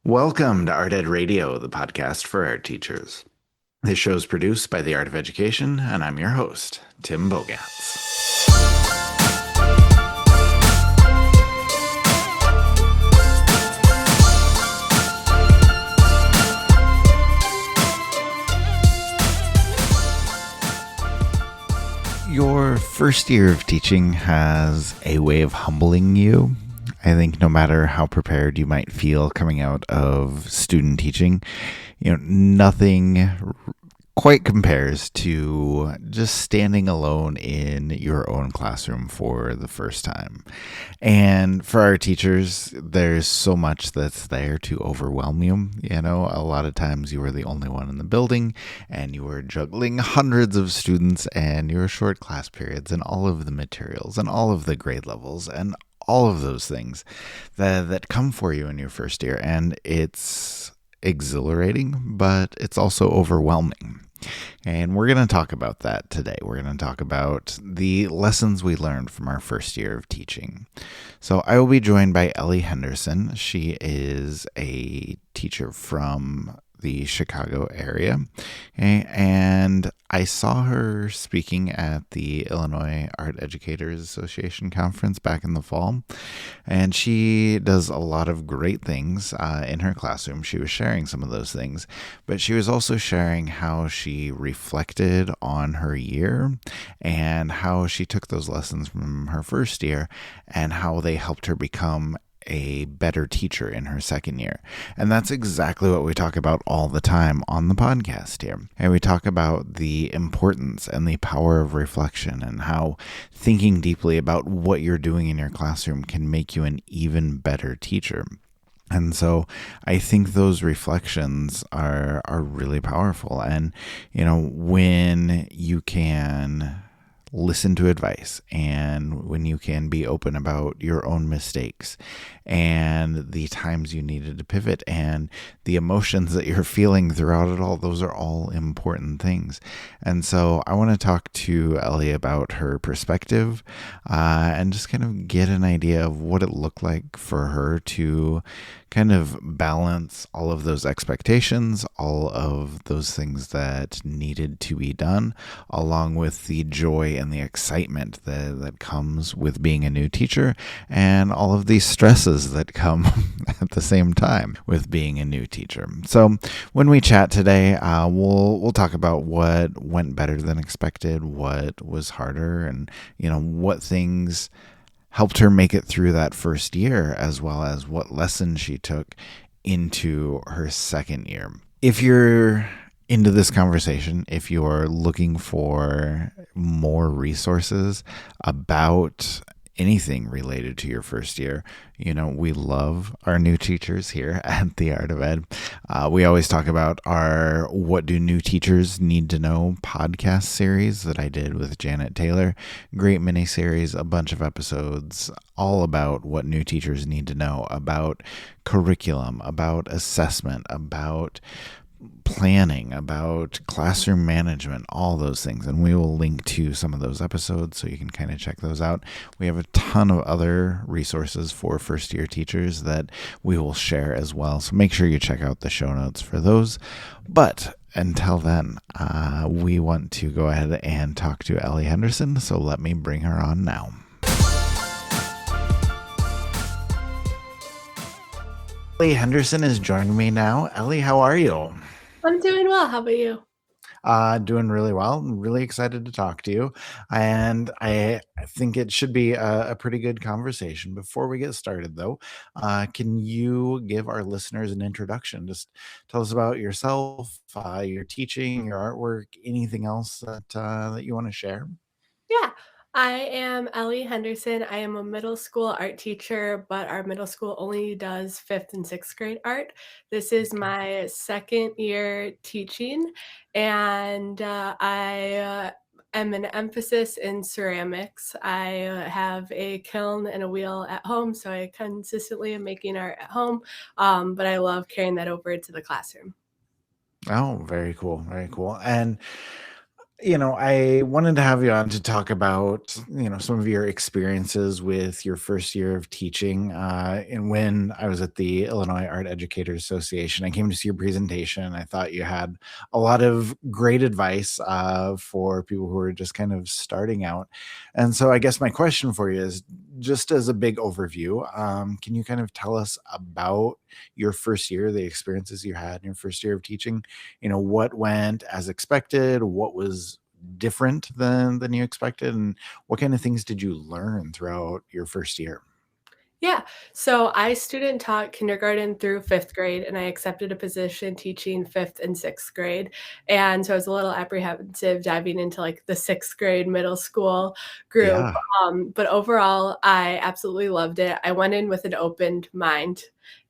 Welcome to Art Ed Radio, the podcast for art teachers. This show is produced by the Art of Education, and I'm your host, Tim Bogatz. Your first year of teaching has a way of humbling you. I think no matter how prepared you might feel coming out of student teaching, nothing quite compares to just standing alone in your own classroom for the first time. And for our teachers, there's so much that's there to overwhelm you. A lot of times you were the only one in the building and you were juggling hundreds of students and your short class periods and all of the materials and all of the grade levels and all of those things that come for you in your first year. And it's exhilarating, but it's also overwhelming. And we're going to talk about that today. We're going to talk about the lessons we learned from our first year of teaching. So I will be joined by Ellie Henderson. She is a teacher from the Chicago area, and I saw her speaking at the Illinois Art Educators Association conference back in the fall, and she does a lot of great things in her classroom. She was sharing some of those things, but she was also sharing how she reflected on her year and how she took those lessons from her first year and how they helped her become a better teacher in her second year. And that's exactly what we talk about all the time on the podcast here. And we talk about the importance and the power of reflection and how thinking deeply about what you're doing in your classroom can make you an even better teacher. And so I think those reflections are really powerful. And, when you can listen to advice and when you can be open about your own mistakes and the times you needed to pivot and the emotions that you're feeling throughout it all, those are all important things. And so I want to talk to Ellie about her perspective and just kind of get an idea of what it looked like for her to kind of balance all of those expectations, all of those things that needed to be done, along with the joy and the excitement that comes with being a new teacher and all of these stresses that come at the same time with being a new teacher. So when we chat today, we'll talk about what went better than expected, what was harder, and what things helped her make it through that first year, as well as what lessons she took into her second year. If you're into this conversation, if you're looking for more resources about anything related to your first year, we love our new teachers here at the Art of Ed. We always talk about our What Do New Teachers Need to Know podcast series that I did with Janet Taylor. Great mini-series, a bunch of episodes all about what new teachers need to know about curriculum, about assessment, about planning, about classroom management, all those things. And we will link to some of those episodes so you can kind of check those out. We have a ton of other resources for first year teachers that we will share as well. So make sure you check out the show notes for those. But until then, we want to go ahead and talk to Ellie Henderson. So let me bring her on now. Ellie Henderson is joining me now. Ellie, how are you? I'm doing well. How about you? Doing really well. I'm really excited to talk to you. And I think it should be a pretty good conversation. Before we get started, though, can you give our listeners an introduction? Just tell us about yourself, your teaching, your artwork, anything else that you want to share. Yeah, I am Ellie Henderson. I am a middle school art teacher, but our middle school only does fifth and sixth grade art. This is my second year teaching, and I am an emphasis in ceramics. I have a kiln and a wheel at home, so I consistently am making art at home, but I love carrying that over to the classroom. Oh, very cool. Very cool. And I wanted to have you on to talk about, some of your experiences with your first year of teaching. And when I was at the Illinois Art Educators Association, I came to see your presentation. I thought you had a lot of great advice for people who are just kind of starting out. And so I guess my question for you is just as a big overview, can you kind of tell us about your first year, the experiences you had in your first year of teaching? What went as expected, what was different than you expected, and what kind of things did you learn throughout your first year? Yeah. So I student taught kindergarten through 5th grade, and I accepted a position teaching 5th and 6th grade. And so I was a little apprehensive diving into like the 6th grade middle school group. Yeah. But overall, I absolutely loved it. I went in with an open mind.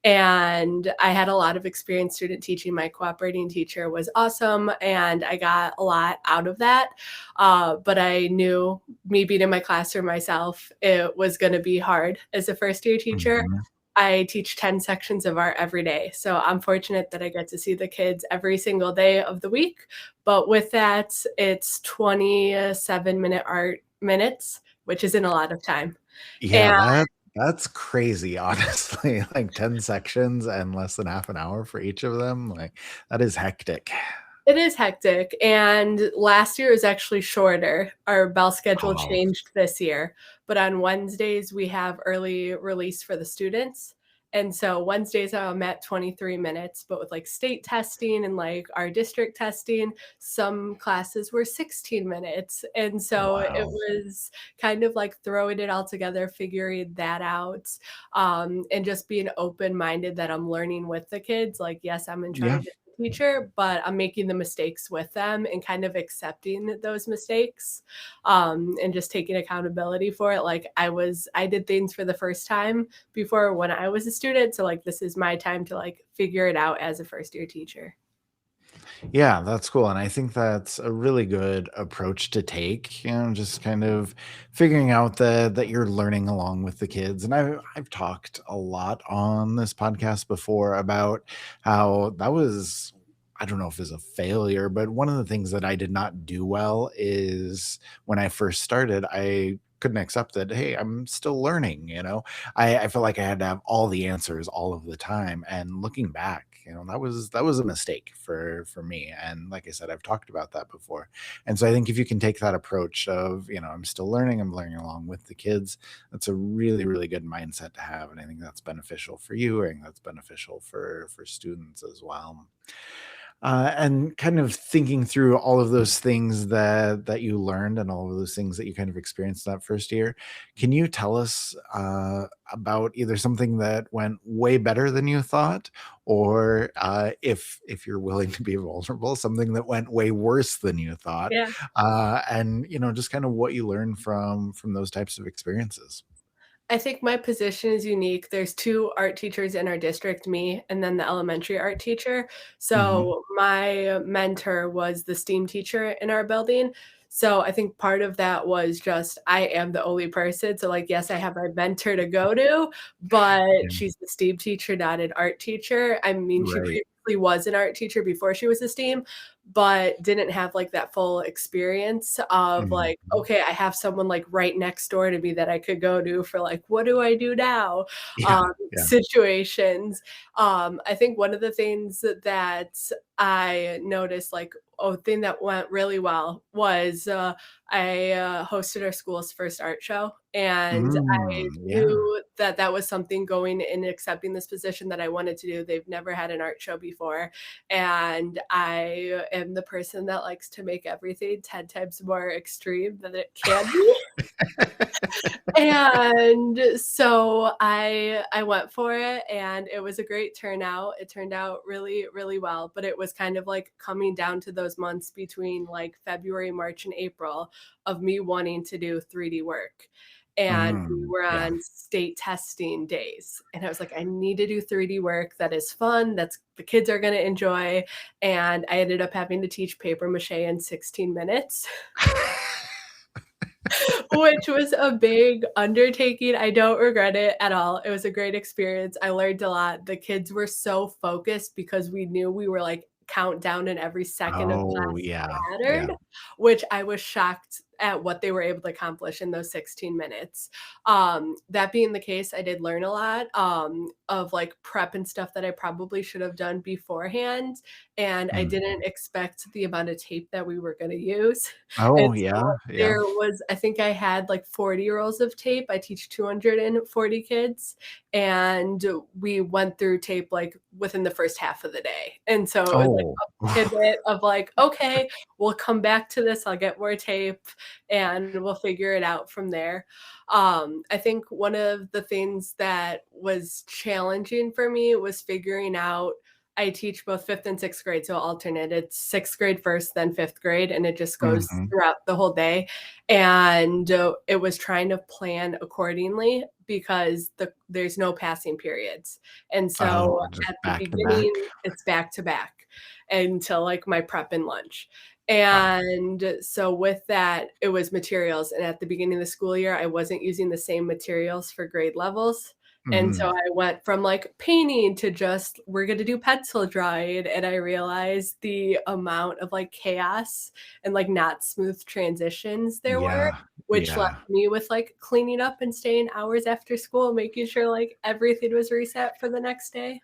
And I had a lot of experience student teaching. My cooperating teacher was awesome, and I got a lot out of that. But I knew me being in my classroom myself, it was going to be hard as a first year teacher. Mhm. I teach 10 sections of art every day. So I'm fortunate that I get to see the kids every single day of the week. But with that, it's 27-minute art minutes, which isn't a lot of time. Yeah, And that's crazy, honestly, like 10 sections and less than half an hour for each of them, like, that is hectic. it is hectic, and last year was actually shorter. Our bell schedule Oh, changed this year, but on Wednesdays, we have early release for the students, and so Wednesdays, I'm at 23 minutes, but with, like, state testing and, like, our district testing, some classes were 16 minutes, and so it wow. was kind of like throwing it all together, figuring that out, and just being open-minded that I'm learning with the kids, like, yes, I'm in Yeah. charge teacher, but I'm making the mistakes with them and kind of accepting those mistakes, and just taking accountability for it. Like I did things for the first time before when I was a student, so like this is my time to like figure it out as a first year teacher. Yeah, that's cool, and I think that's a really good approach to take, just kind of figuring out that you're learning along with the kids, and I've talked a lot on this podcast before about how that was, I don't know if it's a failure, but one of the things that I did not do well is when I first started, I couldn't accept that, "Hey, I'm still learning," you know? I felt like I had to have all the answers all of the time, and looking back, that was a mistake for me, and like I said, I've talked about that before, and so I think if you can take that approach of, I'm still learning, I'm learning along with the kids, that's a really, really good mindset to have, and I think that's beneficial for you, I think that's beneficial for students as well. And kind of thinking through all of those things that you learned and all of those things that you kind of experienced that first year, can you tell us about either something that went way better than you thought, or if you're willing to be vulnerable, something that went way worse than you thought, Yeah. and just kind of what you learned from those types of experiences? I think my position is unique. There's 2 art teachers in our district, me and then the elementary art teacher. Hmm. So, my mentor was the STEAM teacher in our building. So, I think part of that was just I am the only person. So, like, yes, I have my mentor to go to, but Yeah. she's the STEAM teacher, not an art teacher. I mean, she Right. previously was an art teacher before she was a STEAM, but didn't have, like, that full experience of, like, Mhm. "Okay, I have someone, like, right next door to me that I could go to for, like, what do I do now?" Yeah. Yeah. Situations. I think one of the things that I noticed, like, a thing that went really well was, I hosted our school's first art show, and I Yeah. knew that that was something going in accepting this position that I wanted to do. They've never had an art show before, and I am the person that likes to make everything 10 times more extreme than it can be. And so I went for it and it was a great turnout. It turned out really, really well, but it was kind of like coming down to those months between like February, March, and April of me wanting to do 3D work. And we were Yeah. on state testing days. And I was like, I need to do 3D work that is fun, that's the kids are gonna enjoy. And I ended up having to teach paper mache in 16 minutes. Which was a big undertaking. I don't regret it at all. It was a great experience. I learned a lot. The kids were so focused because we knew we were, like, count down and every second of Oh, class yeah. mattered, Yeah. which I was shocked at what they were able to accomplish in those 16 minutes. That being the case, I did learn a lot of like prep and stuff that I probably should have done beforehand. And I Mhm. didn't expect the amount of tape that we were going to use. And Oh, so yeah, yeah. there was, I think I had like 40 rolls of tape. I teach 240 kids, and we went through tape like within the first half of the day. And so it was like Oh. a pivot of like, okay, we'll come back to this. I'll get more tape and we'll figure it out from there. I think one of the things that was challenging for me was figuring out. I teach both fifth and sixth grade, so alternate. It's sixth grade first, then fifth grade, and it just goes Mhm. throughout the whole day. And it was trying to plan accordingly because there's no passing periods. And so Oh, just at the back to back? beginning, it's back to back until like my prep and lunch. Wow. And so with that, it was materials. And at the beginning of the school year, I wasn't using the same materials for grade levels. And so Mhm. I went from like painting to just we're going to do pencil drawing. And I realized the amount of like chaos and like not smooth transitions there were, Yeah, which left yeah. me with like cleaning up and staying hours after school, making sure like everything was reset for the next day.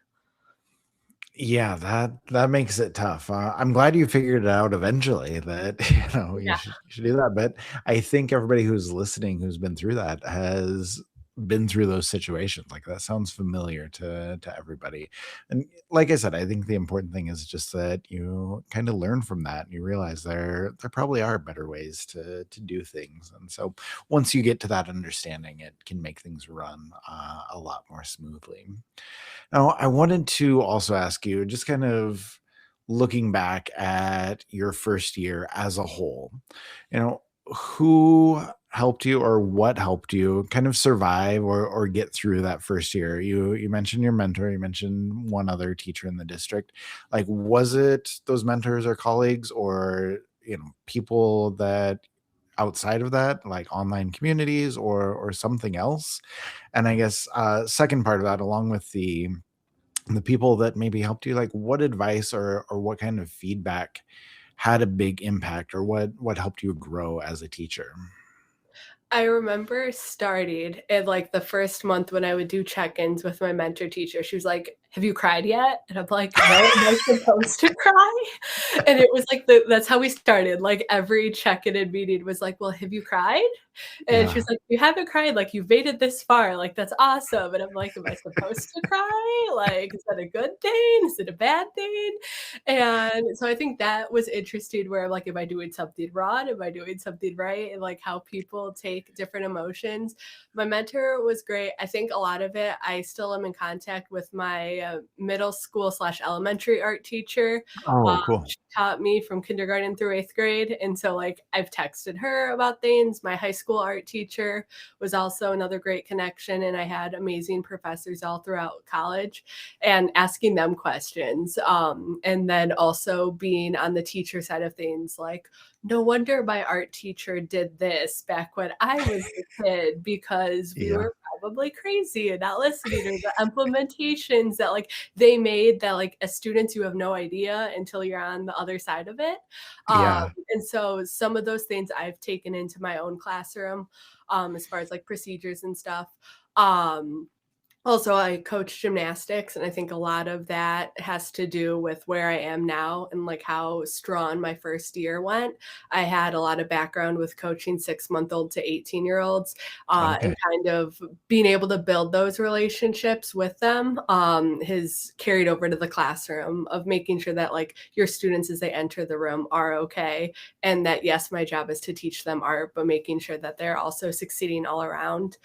Yeah, that makes it tough. I'm glad you figured it out eventually that, Yeah. you should do that, but I think everybody who's listening who's been through that has been through those situations. Like, that sounds familiar to everybody. And like I said, I think the important thing is just that you kinda learn from that and you realize there probably are better ways to do things, and so once you get to that understanding, it can make things run, a lot more smoothly. Now, I wanted to also ask you, just kind of looking back at your first year as a whole, you know, who helped you or what helped you kind of survive or get through that first year? You mentioned your mentor, you mentioned one other teacher in the district. Like, was it those mentors or colleagues or, people that outside of that, like online communities or something else? And I guess second part of that, along with the people that maybe helped you, like what advice or what kind of feedback had a big impact or what helped you grow as a teacher? I remember starting in, like, the first month when I would do check-ins with my mentor teacher, she was like, "Have you cried yet?" And I'm like, "No, am I supposed to cry?" And it was like that's how we started, like, every check-in and meeting was like, "Well, have you cried?" And she Yeah. was like, "You haven't cried, like, you've made it this far, like, that's awesome." And I'm like, "Am I supposed to cry? Like, is that a good thing? Is it a bad thing?" And so I think that was interesting where I'm like, am I doing something wrong? Am I doing something right? And like how people take different emotions. My mentor was great. I think a lot of it, I still am in contact with my middle school slash elementary art teacher. Oh, cool. She taught me from kindergarten through eighth grade. And so, like, I've texted her about things. My high school art teacher was also another great connection. And I had amazing professors all throughout college and asking them questions. And then also being on the teacher side of things, like, no wonder my art teacher did this back when I was a kid because we Yeah. were probably crazy and not listening, or the implementations that like they made that like as students you have no idea until you're on the other side of it. Yeah. And so some of those things I've taken into my own classroom, as far as like procedures and stuff. Um, Also, I coach gymnastics, and I think a lot of that has to do with where I am now and like how strong my first year went. I had a lot of background with coaching 6-month-old to 18-year-olds, Okay. and kind of being able to build those relationships with them has carried over to the classroom of making sure that like your students as they enter the room are okay, and that yes, my job is to teach them art, but making sure that they're also succeeding all around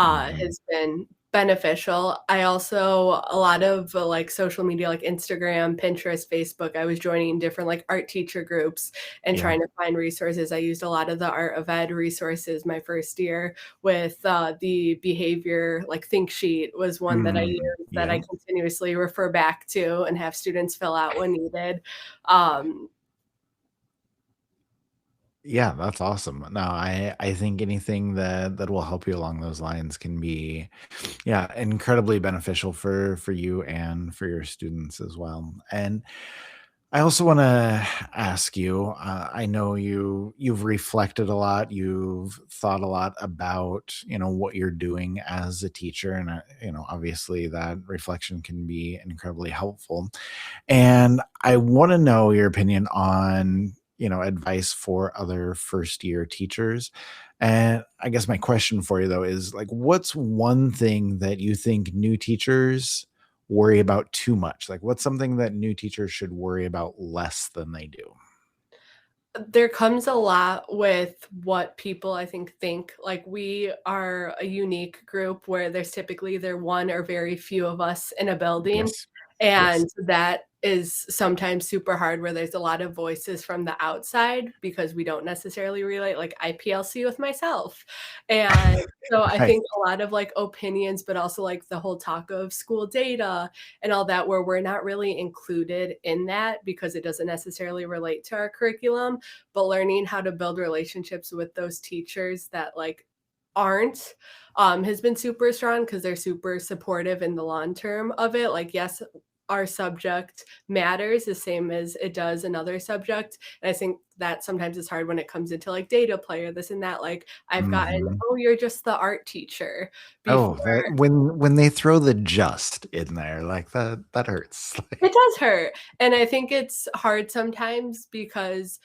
Mhm. has been beneficial. I also a lot of, like, social media, like Instagram, Pinterest, Facebook, I was joining different, like, art teacher groups and Yeah. trying to find resources. I used a lot of the Art of Ed resources my first year with, the behavior like, Think Sheet was one that I Mhm. used that I Yeah. continuously refer back to and have students fill out when needed. Um, Yeah, that's awesome. No, I think anything that will help you along those lines can be, yeah, incredibly beneficial for you and for your students as well. And I also want to ask you. I know you've reflected a lot. You've thought a lot about what you're doing as a teacher, and obviously that reflection can be incredibly helpful. And I want to know your opinion on advice for other first year teachers. And I guess my question for you though is like, what's one thing that you think new teachers worry about too much? Like, what's something that new teachers should worry about less than they do? There comes a lot with what people, I think. Like, we are a unique group where there's typically either one or very few of us in a building, Yes. Yes. and that is sometimes super hard where there's a lot of voices from the outside because we don't necessarily relate, like, I PLC with myself, and so I Right. think a lot of, like, opinions, but also, like, the whole talk of school data and all that, where we're not really included in that because it doesn't necessarily relate to our curriculum, but learning how to build relationships with those teachers that like aren't has been super strong because they're super supportive in the long term of it. Like, yes, our subject matters the same as it does another subject. And I think that sometimes it's hard when it comes into like data play or this and that. Like, I've gotten, Mhm. oh, you're just the art teacher before. Oh, that when they throw the just in there, like that hurts. It does hurt, and I think it's hard sometimes because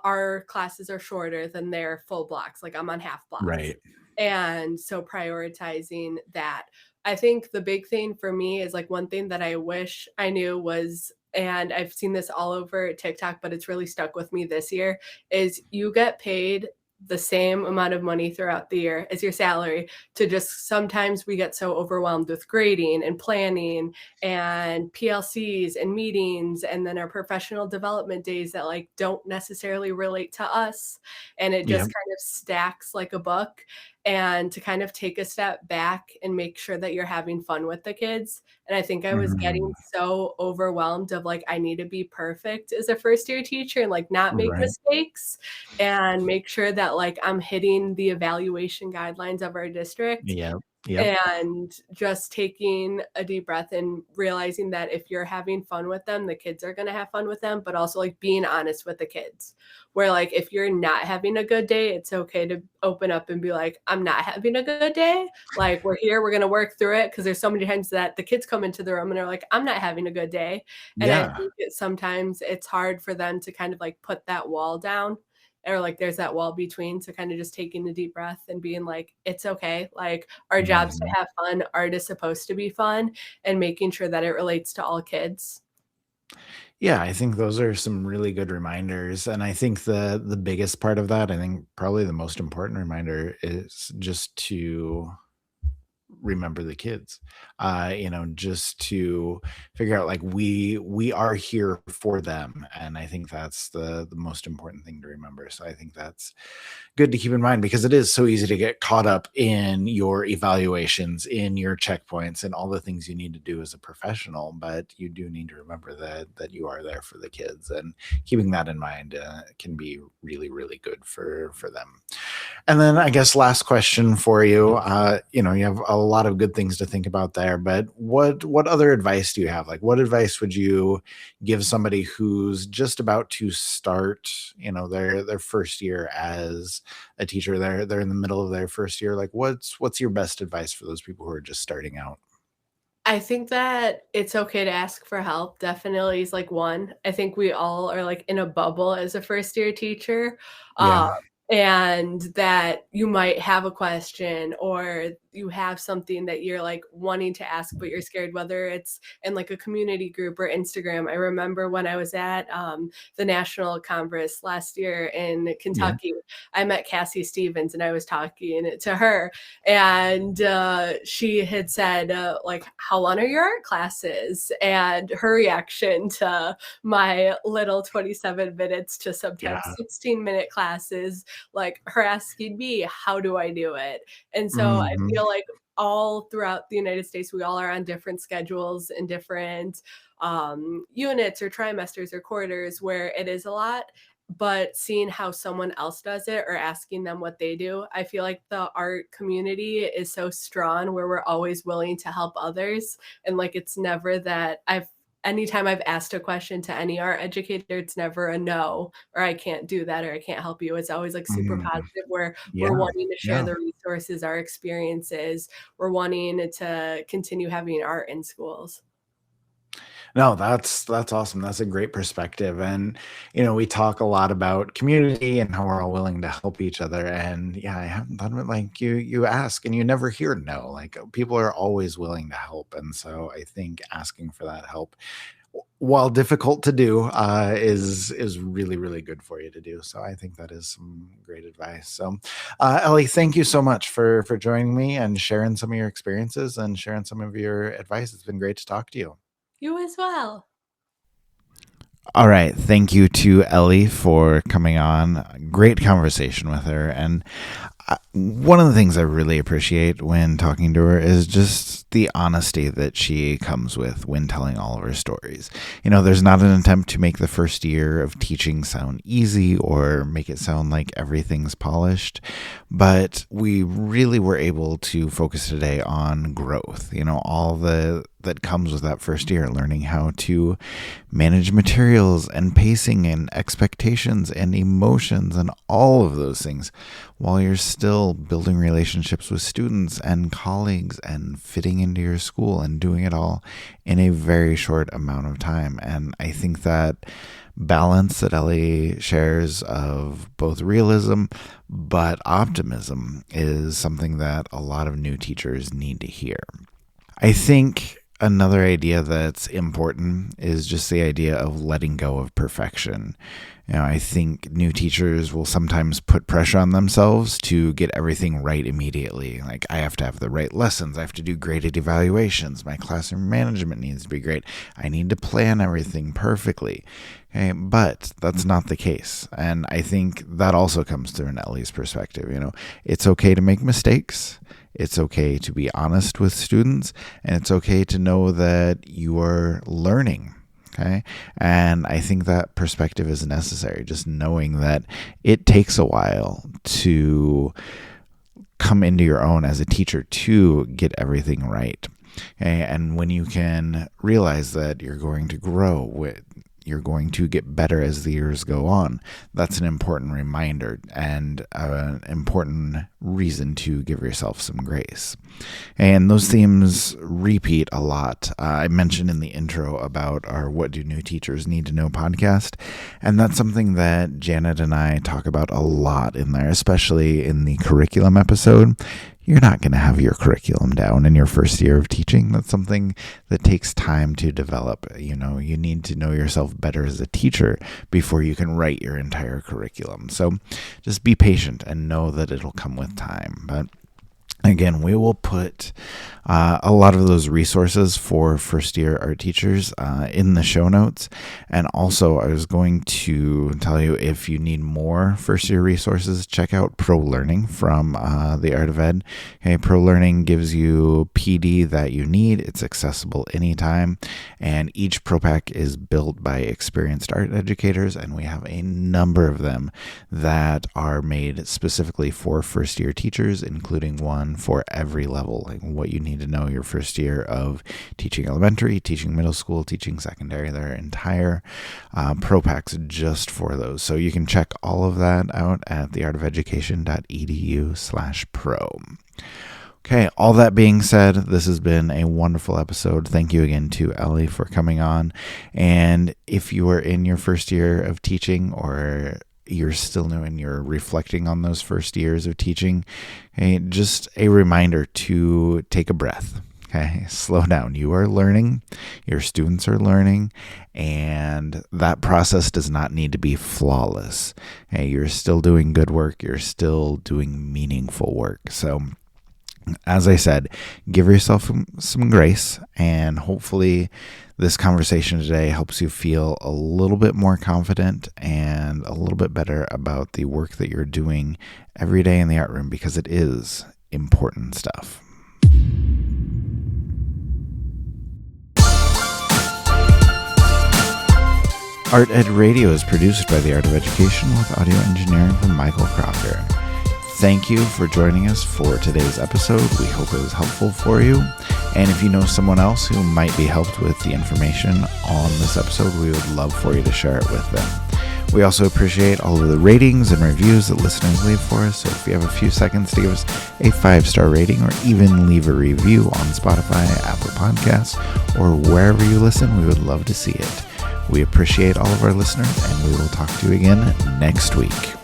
our classes are shorter than their full blocks, like, I'm on half blocks, Right. and so prioritizing that. I think the big thing for me is, like, one thing that I wish I knew was, and I've seen this all over TikTok, but it's really stuck with me this year, is you get paid the same amount of money throughout the year as your salary. To just sometimes we get so overwhelmed with grading and planning and PLCs and meetings and then our professional development days that like don't necessarily relate to us, and it just Yep. kind of stacks like a book. And to kind of take a step back and make sure that you're having fun with the kids. And I think I was getting Mhm. so overwhelmed of like I need to be perfect as a first year teacher and like not make Right. mistakes and make sure that like I'm hitting the evaluation guidelines of our district, Yep. Yep. and just taking a deep breath and realizing that if you're having fun with them, the kids are going to have fun with them, but also like being honest with the kids. Where like if you're not having a good day, it's okay to open up and be like, I'm not having a good day. Like, we're here, we're going to work through it, because there's so many times that the kids come into the room and they're like, I'm not having a good day. And I Yeah. think sometimes it's hard for them to kind of like put that wall down, or like there's that wall between, to kind of just taking a deep breath and being like, it's okay. Like, our job's to Mhm. have fun. Art is supposed to be fun, and making sure that it relates to all kids. Yeah, I think those are some really good reminders, and I think the biggest part of that, I think probably the most important reminder is just to remember the kids. Just to figure out like we are here for them, and I think that's the most important thing to remember. So I think that's good to keep in mind because it is so easy to get caught up in your evaluations, in your checkpoints, and all the things you need to do as a professional. But you do need to remember that you are there for the kids, and keeping that in mind can be really, really good for them. And then I guess last question for you. You have a lot of good things to think about there, but what other advice do you have? Like, what advice would you give somebody who's just about to start, their first year as a teacher? They're in the middle of their first year. Like, what's your best advice for those people who are just starting out? I think that it's okay to ask for help, definitely is, like, one. I think we all are, like, in a bubble as a first-year teacher, Yeah. uh, and that you might have a question or you have something that you're, like, wanting to ask, but you're scared, whether it's in, like, a community group or Instagram. I remember when I was at, the National Congress last year in Yeah. Kentucky, I met Cassie Stevens, and I was talking to her, and she had said like, how long are your art classes, and her reaction to my little 27 minutes to sometimes Yeah. 16-minute classes, like her asking me how do I do it. And so I Mhm. feel like all throughout the United States we all are on different schedules and different units or trimesters or quarters where it is a lot, but seeing how someone else does it or asking them what they do, I feel like the art community is so strong where we're always willing to help others. And like, it's never that anytime I've asked a question to any art educator, it's never a no, or I can't do that, or I can't help you. It's always like super Mm, positive where we're yeah, wanting to share yeah. the resources, our experiences. We're wanting to continue having art in schools. No, that's awesome. That's a great perspective. And we talk a lot about community and how we're all willing to help each other. And yeah, I haven't thought of it like you ask and you never hear no. Like people are always willing to help. And so I think asking for that help, while difficult to do, is really, really good for you to do. So I think that is some great advice. So Ellie, thank you so much for joining me and sharing some of your experiences and sharing some of your advice. It's been great to talk to you. You as well. All right. Thank you to Ellie for coming on. Great conversation with her. And one of the things I really appreciate when talking to her is just the honesty that she comes with when telling all of her stories. There's not an attempt to make the first year of teaching sound easy or make it sound like everything's polished, but we really were able to focus today on growth. All that comes with that first year, learning how to manage materials and pacing and expectations and emotions and all of those things while you're still building relationships with students and colleagues and fitting into your school and doing it all in a very short amount of time. And I think that balance that Ellie shares of both realism but optimism is something that a lot of new teachers need to hear. I think another idea that's important is just the idea of letting go of perfection. I think new teachers will sometimes put pressure on themselves to get everything right immediately. Like, I have to have the right lessons. I have to do graded evaluations. My classroom management needs to be great. I need to plan everything perfectly. Okay, but that's not the case. And I think that also comes through in Ellie's perspective. It's okay to make mistakes. It's okay to be honest with students, and it's okay to know that you are learning. Okay. And I think that perspective is necessary, just knowing that it takes a while to come into your own as a teacher to get everything right. Okay? And when you can realize that you're going to grow, you're going to get better as the years go on, that's an important reminder and an important reason to give yourself some grace. And those themes repeat a lot. I mentioned in the intro about our What Do New Teachers Need to Know podcast, and that's something that Janet and I talk about a lot in there, especially in the curriculum episode. You're not going to have your curriculum down in your first year of teaching. That's something that takes time to develop. You need to know yourself better as a teacher before you can write your entire curriculum. So just be patient and know that it'll come with time. But again, we will put a lot of those resources for first-year art teachers in the show notes. And also, I was going to tell you, if you need more first-year resources, check out Pro Learning from the Art of Ed. Okay, Pro Learning gives you PD that you need. It's accessible anytime. And each Pro Pack is built by experienced art educators, and we have a number of them that are made specifically for first-year teachers, including one for every level, like what you need to know your first year of teaching elementary, teaching middle school, teaching secondary. There are entire pro packs just for those. So you can check all of that out at theartofeducation.edu/pro. Okay, all that being said, this has been a wonderful episode. Thank you again to Ellie for coming on. And if you are in your first year of teaching, or you're still new and you're reflecting on those first years of teaching, okay, just a reminder to take a breath. Okay, slow down. You are learning, your students are learning, and that process does not need to be flawless. Okay, you're still doing good work. You're still doing meaningful work. So, as I said, give yourself some grace, and hopefully this conversation today helps you feel a little bit more confident and a little bit better about the work that you're doing every day in the art room, because it is important stuff. Art Ed Radio is produced by the Art of Education with audio engineering from Michael Crocker. Thank you for joining us for today's episode. We hope it was helpful for you. And if you know someone else who might be helped with the information on this episode, we would love for you to share it with them. We also appreciate all of the ratings and reviews that listeners leave for us. So if you have a few seconds to give us a 5-star rating or even leave a review on Spotify, Apple Podcasts, or wherever you listen, we would love to see it. We appreciate all of our listeners, and we will talk to you again next week.